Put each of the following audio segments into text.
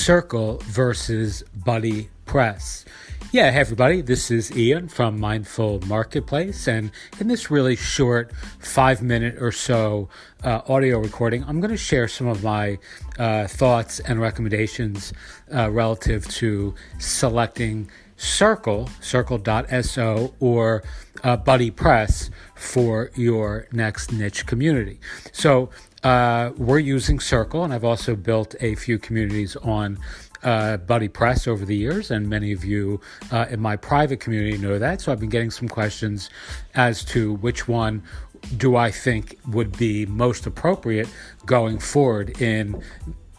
Circle versus Buddypress. Yeah, hey everybody, this is Ian from Mindful Marketplace, and in this really short 5-minute or so audio recording, I'm going to share some of my thoughts and recommendations relative to selecting Circle.so or Buddypress for your next niche community. So we're using Circle, and I've also built a few communities on Buddypress over the years, and many of you in my private community know that. So I've been getting some questions as to which one do I think would be most appropriate going forward in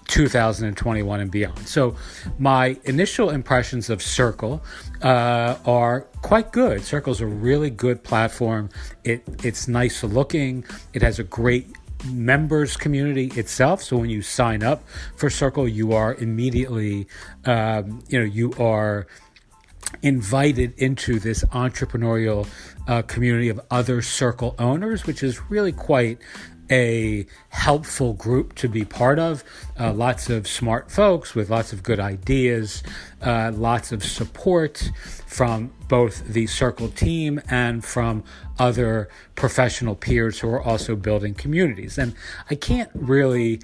2021 and beyond. So my initial impressions of Circle are quite good. Circle's a really good platform. It's nice looking. It has a great members community itself. So when you sign up for Circle, you are immediately, you are invited into this entrepreneurial community of other Circle owners, which is really quite a helpful group to be part of. Lots of smart folks with lots of good ideas, lots of support from both the Circle team and from other professional peers who are also building communities. And I can't really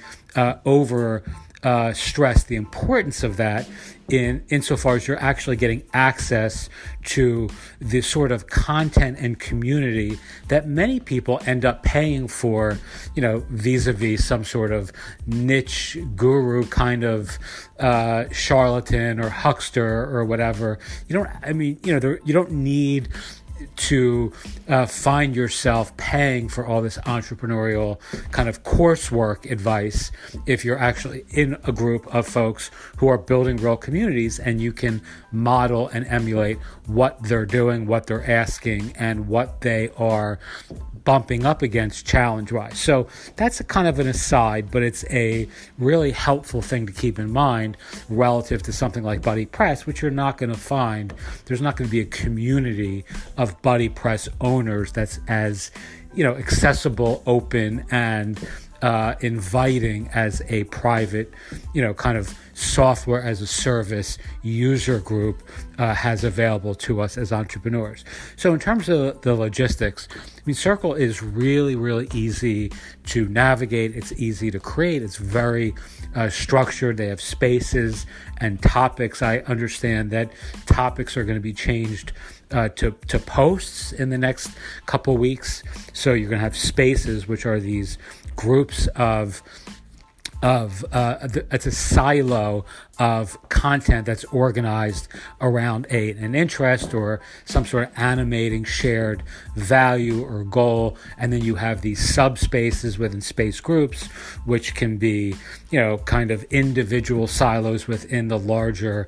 stress the importance of that insofar as you're actually getting access to the sort of content and community that many people end up paying for, vis-a-vis some sort of niche guru kind of charlatan or huckster or whatever. You don't need to find yourself paying for all this entrepreneurial kind of coursework advice if you're actually in a group of folks who are building real communities, and you can model and emulate what they're doing, what they're asking, and what they are bumping up against challenge-wise. So that's a kind of an aside, but it's a really helpful thing to keep in mind relative to something like Buddypress, which you're not going to find. There's not going to be a community of Buddypress owners that's as, accessible, open, and inviting as a private, kind of software as a service user group has available to us as entrepreneurs. So in terms of the logistics, Circle is really, really easy to navigate. It's easy to create. It's very structured. They have spaces and topics. I understand that topics are going to be changed to posts in the next couple weeks. So you're going to have spaces, which are these groups of it's a silo of content that's organized around an interest or some sort of animating shared value or goal. And then you have these subspaces within space groups, which can be, kind of individual silos within the larger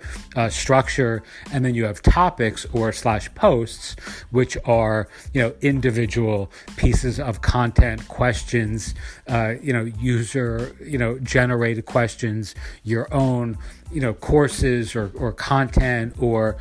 structure. And then you have topics or / posts, which are, individual pieces of content, questions, user, generated questions, your own, courses or content, or,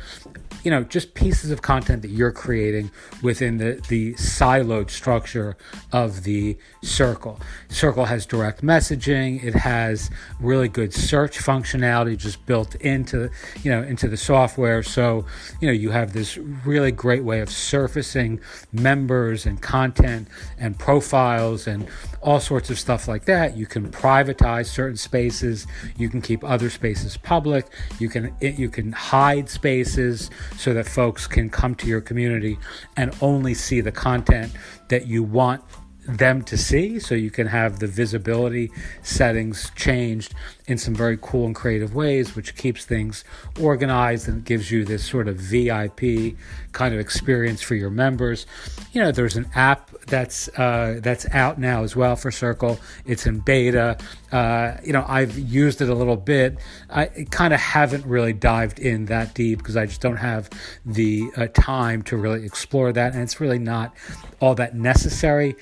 just pieces of content that you're creating within the siloed structure of the Circle. Circle has direct messaging. It has really good search functionality just built into the software. So, you have this really great way of surfacing members and content and profiles and all sorts of stuff like that. You can privatize certain spaces. You can keep other spaces public. You can hide spaces so that folks can come to your community and only see the content that you want them to see. So you can have the visibility settings changed in some very cool and creative ways, which keeps things organized and gives you this sort of VIP kind of experience for your members. There's an app that's out now as well for Circle. It's in beta. I've used it a little bit. I kind of haven't really dived in that deep because I just don't have the time to really explore that, and it's really not all that necessary.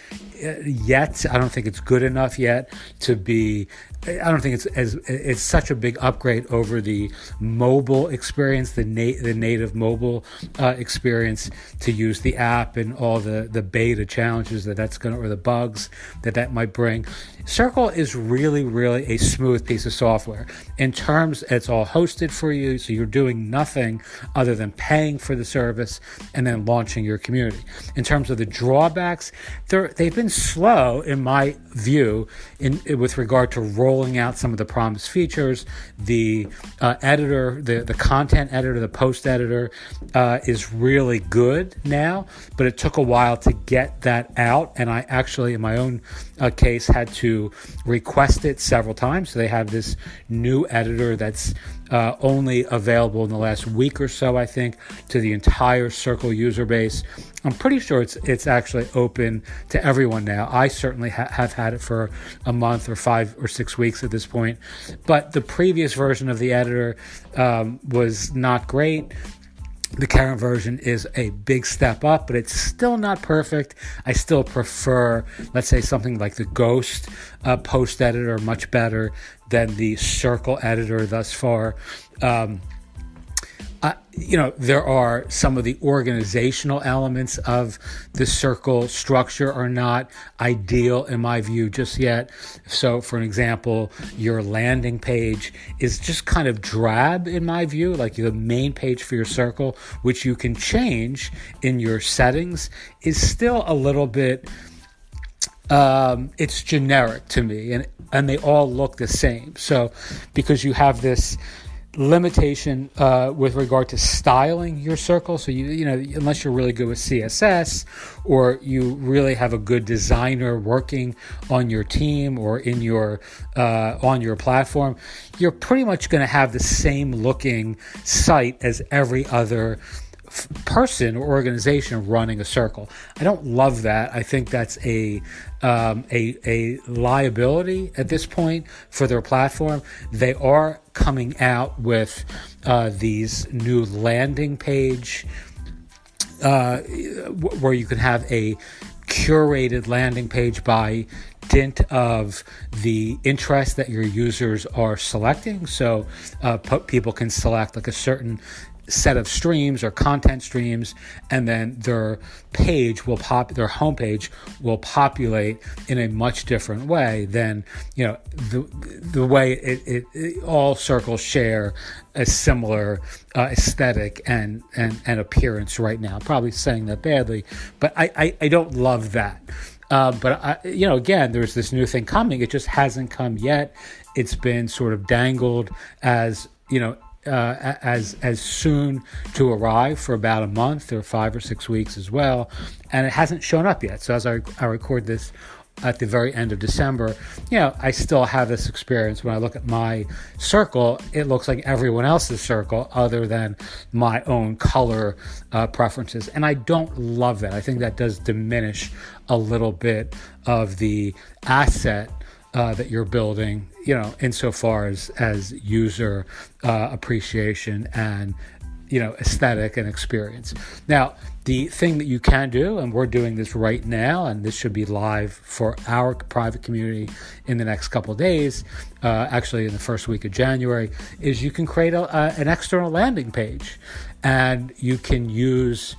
yet. I don't think it's good enough yet to be. I don't think it's such a big upgrade over the mobile experience, the native mobile experience, to use the app and all the beta challenges that's going to, or the bugs that might bring. Circle is really, really a smooth piece of software. In terms, it's all hosted for you, so you're doing nothing other than paying for the service and then launching your community. In terms of the drawbacks, they've been slow, in my view, with regard to rolling out some of the promised features. The editor, the content editor, the post editor is really good now, but it took a while to get that out, and I actually, in my own case, had to request it several times. So they have this new editor that's only available in the last week or so, I think, to the entire Circle user base. I'm pretty sure it's actually open to everyone now. I certainly have had it for a month or 5 or 6 weeks at this point. But the previous version of the editor was not great. The current version is a big step up, but it's still not perfect. I still prefer, let's say, something like the Ghost post editor much better than the Circle editor thus far. There are some of the organizational elements of the Circle structure are not ideal in my view just yet. So, for an example, your landing page is just kind of drab in my view, like the main page for your Circle, which you can change in your settings, is still a little bit, it's generic to me, and they all look the same. So, because you have this limitation with regard to styling your Circle. So unless you're really good with CSS, or you really have a good designer working on your team or in your on your platform, you're pretty much going to have the same looking site as every other person or organization running a Circle. I don't love that. I think that's a liability at this point for their platform. They are coming out with these new landing page where you can have a curated landing page by dint of the interest that your users are selecting. So people can select like a certain set of streams or content streams, and then their homepage will populate in a much different way than the way it all Circles share a similar aesthetic and appearance right now. Probably saying that badly, but I don't love that. But again, there's this new thing coming. It just hasn't come yet. It's been sort of dangled as as soon to arrive for about a month or 5 or 6 weeks as well, and it hasn't shown up yet. So as I record this at the very end of December, I still have this experience. When I look at my Circle, it looks like everyone else's Circle other than my own color preferences, and I don't love that. I think that does diminish a little bit of the asset that you're building, insofar as user appreciation and, aesthetic and experience. Now, the thing that you can do, and we're doing this right now, and this should be live for our private community in the next couple of days, actually in the first week of January, is you can create an external landing page, and you can use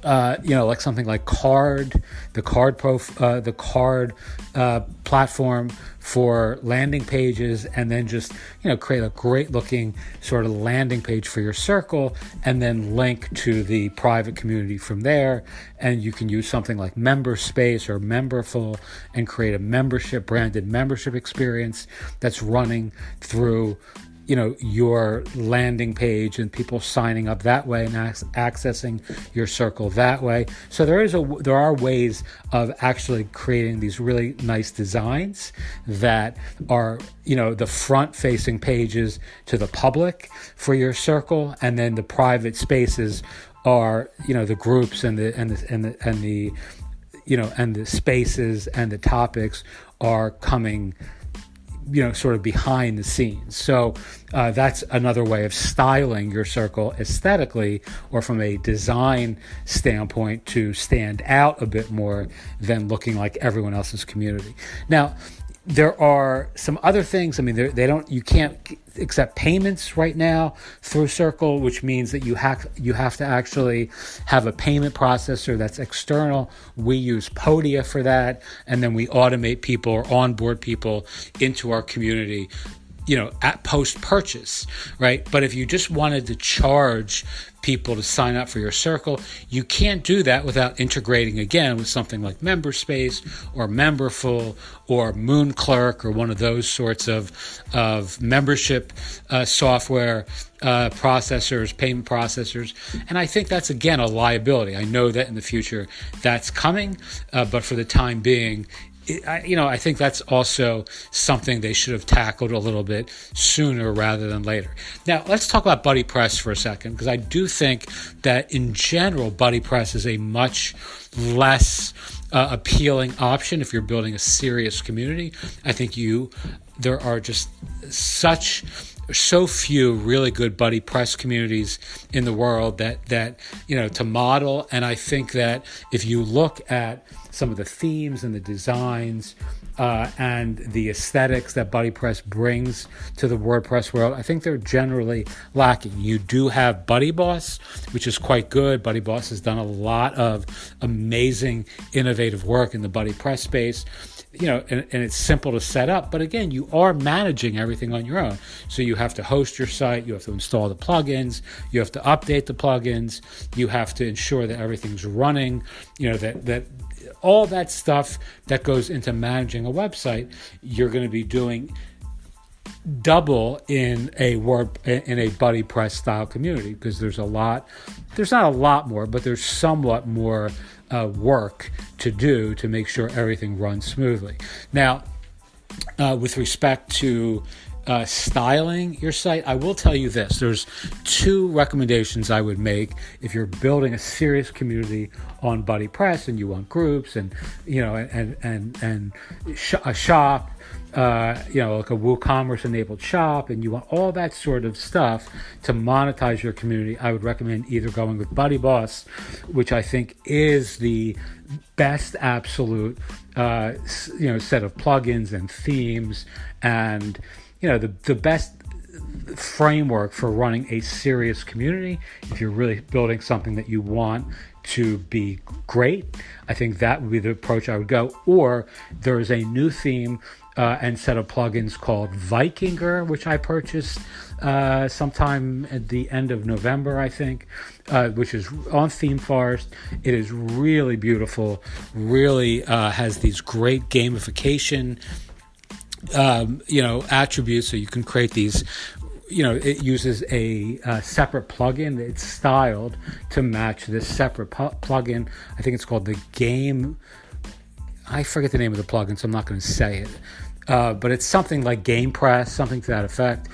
like something like the card platform for landing pages, and then just create a great looking sort of landing page for your Circle, and then link to the private community from there. And you can use something like Member Space or Memberful and create a branded membership experience that's running through your landing page, and people signing up that way and accessing your Circle that way. So there are ways of actually creating these really nice designs that are the front facing pages to the public for your Circle, and then the private spaces are the groups and the spaces and the topics are coming sort of behind the scenes. So that's another way of styling your circle aesthetically or from a design standpoint to stand out a bit more than looking like everyone else's community. Now, there are some other things. I mean, you can't accept payments right now through Circle, which means that you have to actually have a payment processor that's external. We use Podia for that, and then we automate people or onboard people into our community, at post-purchase, right? But if you just wanted to charge people to sign up for your circle, you can't do that without integrating again with something like MemberSpace or Memberful or MoonClerk or one of those sorts of membership software processors, payment processors. And I think that's, again, a liability. I know that in the future that's coming, but for the time being, I think that's also something they should have tackled a little bit sooner rather than later. Now, let's talk about Buddypress for a second, because I do think that in general, Buddypress is a much less appealing option if you're building a serious community. I think there are just so few really good Buddypress communities in the world that to model. And I think that if you look at some of the themes and the designs and the aesthetics that Buddypress brings to the WordPress world, I think they're generally lacking. You do have Buddyboss, which is quite good. Buddyboss has done a lot of amazing, innovative work in the Buddypress space. And it's simple to set up, but again, you are managing everything on your own. So you have to host your site, you have to install the plugins, you have to update the plugins, you have to ensure that everything's running, that all that stuff that goes into managing a website, you're going to be doing double in a Buddypress style community, because there's not a lot more, but there's somewhat more work to do to make sure everything runs smoothly. Now, with respect to styling your site, I will tell you this. There's two recommendations I would make if you're building a serious community on Buddypress and you want groups and a shop, like a WooCommerce enabled shop, and you want all that sort of stuff to monetize your community. I would recommend either going with Buddyboss, which I think is the best absolute set of plugins and themes, and the best framework for running a serious community. If you're really building something that you want to be great, I think that would be the approach I would go. Or there is a new theme and set of plugins called Vikinger, which I purchased sometime at the end of November, I think, which is on ThemeForest. It is really beautiful, really has these great gamification attributes, so you can create these. It uses a separate plugin. It's styled to match this separate plugin. I think it's called the Game. I forget the name of the plugin, so I'm not going to say it. But it's something like GamePress, something to that effect.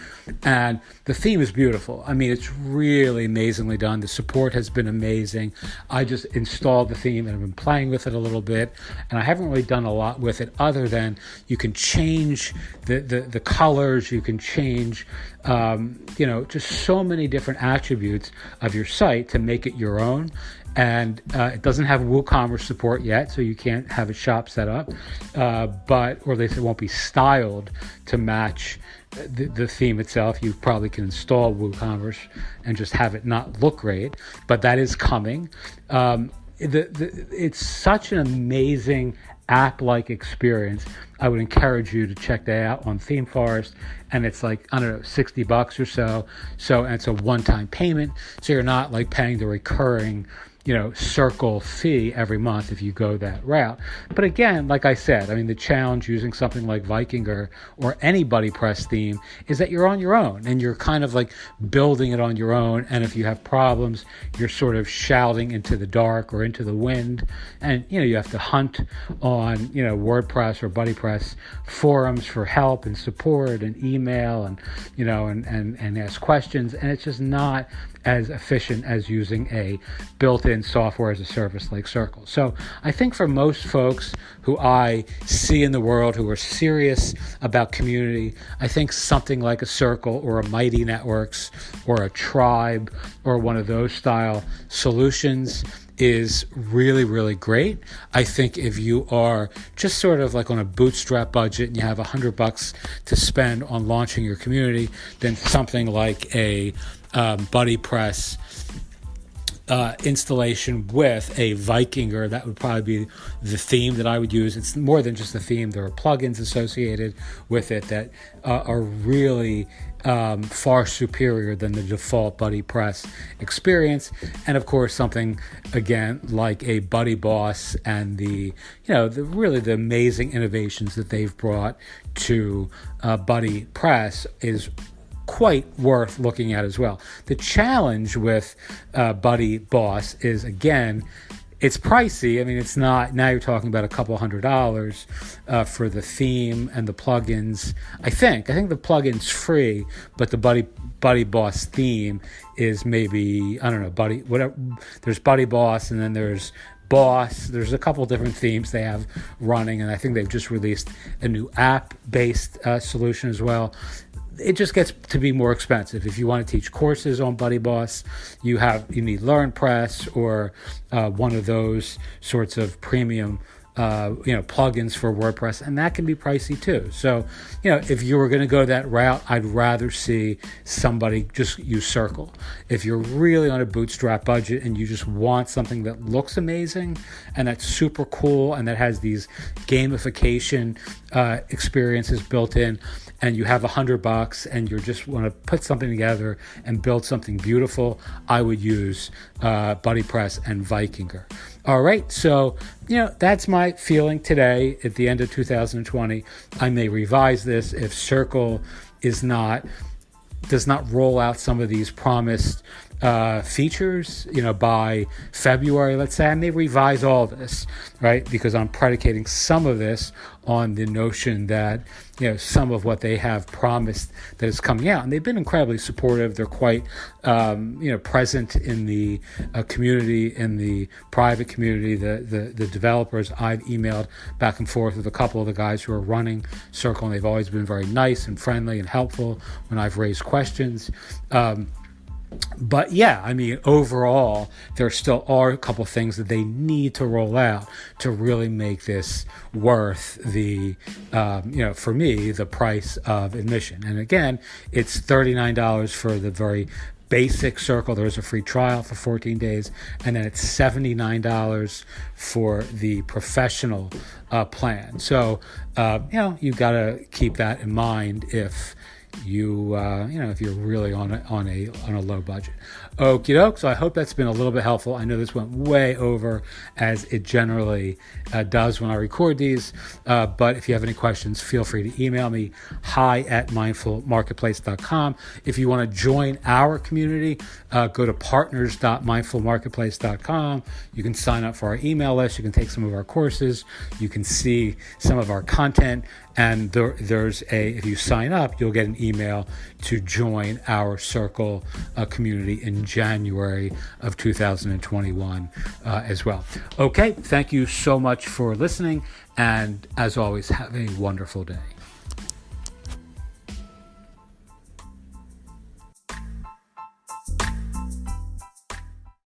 And the theme is beautiful. I mean, it's really amazingly done. The support has been amazing. I just installed the theme and I've been playing with it a little bit. And I haven't really done a lot with it other than you can change the colors. You can change, just so many different attributes of your site to make it your own. And it doesn't have WooCommerce support yet, so you can't have a shop set up, or at least it won't be styled to match the theme itself. You probably can install WooCommerce and just have it not look great, but that is coming. It's such an amazing app-like experience. I would encourage you to check that out on ThemeForest, and it's like, I don't know, $60 or so. And it's a one-time payment, so you're not like paying the recurring circle fee every month if you go that route. But again, like I said, I mean, the challenge using something like Vikinger or any Buddypress theme is that you're on your own and you're kind of like building it on your own. And if you have problems, you're sort of shouting into the dark or into the wind. And, you have to hunt on, WordPress or Buddypress forums for help and support and email and, and ask questions. And it's just not as efficient as using a built-in software as a service like Circle. So I think for most folks who I see in the world who are serious about community, I think something like a Circle or a Mighty Networks or a Tribe or one of those style solutions is really, really great. I think if you are just sort of like on a bootstrap budget and you have $100 to spend on launching your community, then something like a Buddypress installation with a Vikinger, that would probably be the theme that I would use. It's more than just the theme. There are plugins associated with it that are really far superior than the default Buddypress experience. And of course, something again like a Buddyboss and the amazing innovations that they've brought to Buddypress is quite worth looking at as well. The challenge with Buddyboss is, again, it's pricey. I mean, it's not, now you're talking about a couple $100 for the theme and the plugins. I think the plugin's free, but the Buddyboss theme is maybe, I don't know, there's Buddyboss, and then there's Boss. There's a couple different themes they have running, and I think they've just released a new app-based solution as well. It just gets to be more expensive. If you want to teach courses on Buddyboss, you need LearnPress or one of those sorts of premium plugins for WordPress, and that can be pricey too. So, if you were going to go that route, I'd rather see somebody just use Circle. If you're really on a bootstrap budget and you just want something that looks amazing and that's super cool and that has these gamification experiences built in, and you have $100 and you just want to put something together and build something beautiful, I would use Buddypress and Vikinger. All right, so, that's my feeling today at the end of 2020. I may revise this if Circle does not roll out some of these promised features, by February, let's say. I may revise all this, right? Because I'm predicating some of this on the notion that, some of what they have promised that is coming out. And they've been incredibly supportive. They're quite, present in the community, in the private community, the developers. I've emailed back and forth with a couple of the guys who are running Circle, and they've always been very nice and friendly and helpful when I've raised questions. But yeah, I mean, overall, there still are a couple things that they need to roll out to really make this worth the, for me, the price of admission. And again, it's $39 for the very basic Circle. There's a free trial for 14 days, and then it's $79 for the professional plan. So, you got to keep that in mind if if you're really on a low budget. Okie doke. So I hope that's been a little bit helpful. I know this went way over, as it generally does when I record these. But if you have any questions, feel free to email me, hi@mindfulmarketplace.com. If you want to join our community, go to partners.mindfulmarketplace.com. You can sign up for our email list. You can take some of our courses. You can see some of our content. And if you sign up, you'll get an email to join our Circle community in January of 2021 as well. Okay, thank you so much for listening. And as always, have a wonderful day.